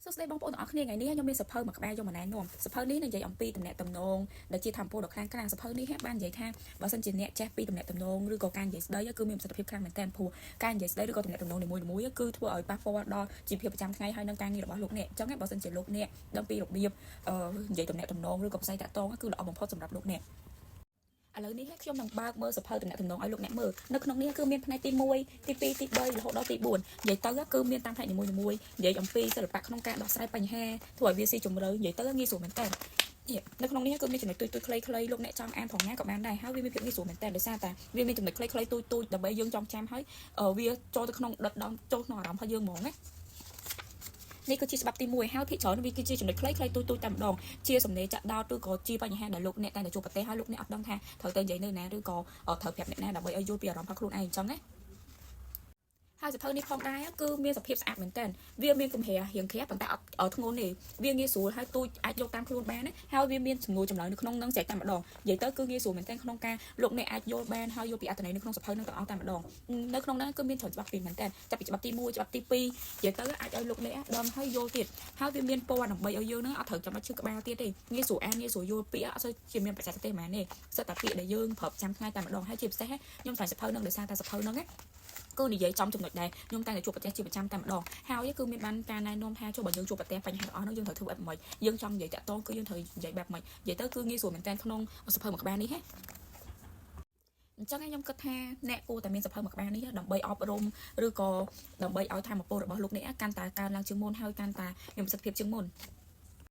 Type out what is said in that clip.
សួស្តីបងប្អូនទាំងអស់គ្នាថ្ងៃនេះខ្ញុំមានសភៅមួយក្បែរយកមកណែនាំសភៅនេះនិយាយអំពីតំណែងតំណងដែលជាធម្មពលដ៏ខ្លាំងក្លាសភៅនេះបាននិយាយថាបើសិនជាអ្នកចេះពីតំណែងតំណងឬក៏ការនិយាយស្ដីគឺមានប្រសិទ្ធភាពខ្លាំងមែនទែនព្រោះការនិយាយស្ដីឬក៏តំណែងតំណងនីមួយៗគឺធ្វើឲ្យប៉ះពាល់ដល់ជីវភាពប្រចាំថ្ងៃហើយនឹងការងាររបស់លោកអ្នកអញ្ចឹងបើសិនជាលោកអ្នកដឹងពីរបៀបនិយាយតំណែងតំណងឬក៏ផ្សាយតាក់ទងគឺល្អបំផុតសម្រាប់លោកអ្នកឥឡូវនេះខ្ញុំនឹងបើកមើលសភៅតំណែងតំណងឲ្យលោកអ្នកមើលនៅក្នុងនេះគឺមានផ្នែកទី1ទី2ទី3រហូតដល់ទី4និយាយទៅគឺមានតាមផ្នែកនីមួយៗនិយាយអំពីសិល្បៈក្នុងការដោះស្រាយបញ្ហាធ្វើឲ្យវាស៊ីជម្រៅនិយាយទៅងាយស្រួលមែនតើនៅក្នុងនេះគឺមានចំណុចទូចៗខ្លីៗលោកអ្នកចង់អានផងណាក៏បានដែរហើយវាមានភាពងាយស្រួលមែនតើដោយសារតែវាមានចំណុចខ្លីៗទូចៗដើម្បីយើងចងចាំហើយវាចូលទៅក្នុងដិតដល់ចូលក្នុងអារម្មណ៍របស់យើងហ្មងណានេះគឺជាច្បាប់ទី1ហើយភាគច្រើនវាគឺជាចំណុចខ្លីៗទូចៗតែម្ដងជាសំណេរចាក់ដោតឬក៏ជាបញ្ហាដែលលោកអ្នកតែជួបប្រទេសហើយលោកអ្នកអត់ដឹងថាត្រូវទៅនិយាយនៅណាឬក៏ត្រូវប្រាប់អ្នកណាដើម្បីឲ្យយល់ពីអារម្មណ៍របស់ខ្លួនឯងអញ្ចឹងណាហើយសភៅនេះផងដែរគឺមានសភាពស្អាតមែនតើវាមានគំរារៀងក្រាស់ប៉ុន្តែអត់ធ្ងន់ទេវាងាយស្រួលហើយទូចអាចយកតាមខ្លួនបានណាហើយវាមានសំណួរចម្លើយនៅក្នុងនឹងស្រេចតែម្ដងនិយាយទៅគឺងាយស្រួលមែនតើក្នុងការលោកអ្នកអាចយល់បានហើយយល់ពីអត្ថន័យនៅក្នុងសភៅនឹងទាំងអស់តែម្ដងនៅក្នុងនោះគឺមានច្រើនច្បាប់ពីរមែនតើចាប់ពីច្បាប់ទី1ច្បាប់ទី2និយាយទៅអាចឲ្យលោកអ្នកដឹងហើយយល់ទៀតហើយវាមានពណ៌ដើម្បីឲ្យយើងនឹងអត់ត្រូវចាំបាច់ឈឺក្បាលទៀតទេងាយស្រួលអានងាយស្រួលយល់ពាក្យអត់សូវជាមានប្រសាទទេហ្មងទេសិតតែពាក្យដែលយើងប្រើប្រចាំថ្ងៃតែម្ដងហើយជាពិសេសខ្ញុំឆ្លៃសភៅនឹងដោយសារតែសភៅនឹងគឺនិយាយចំចំណុចដែរខ្ញុំតែជួបប្រទេសជាប្រចាំតែម្ដងហើយគឺមានបានការណែនាំថាចុះបើយើងជួបប្រទេសបញ្ហាទាំងអស់នោះយើងត្រូវធ្វើបែបម៉េចយើងចង់និយាយតាក់ទងគឺយើងត្រូវនិយាយបែបម៉េចនិយាយទៅគឺងាយស្រួលមែនតើក្នុងសភៅមួយក្បាលនេះហ៎អញ្ចឹងខ្ញុំគិតថាអ្នកគួរតែមានសភៅមួយក្បាលនេះដើម្បីអប់រំឬក៏ដើម្បីឲ្យធម៌ពលរបស់លោកអ្នកកាន់តែកើនឡើងជាងមុនហើយកាន់តែមានប្រសិទ្ធភាពជាងមុន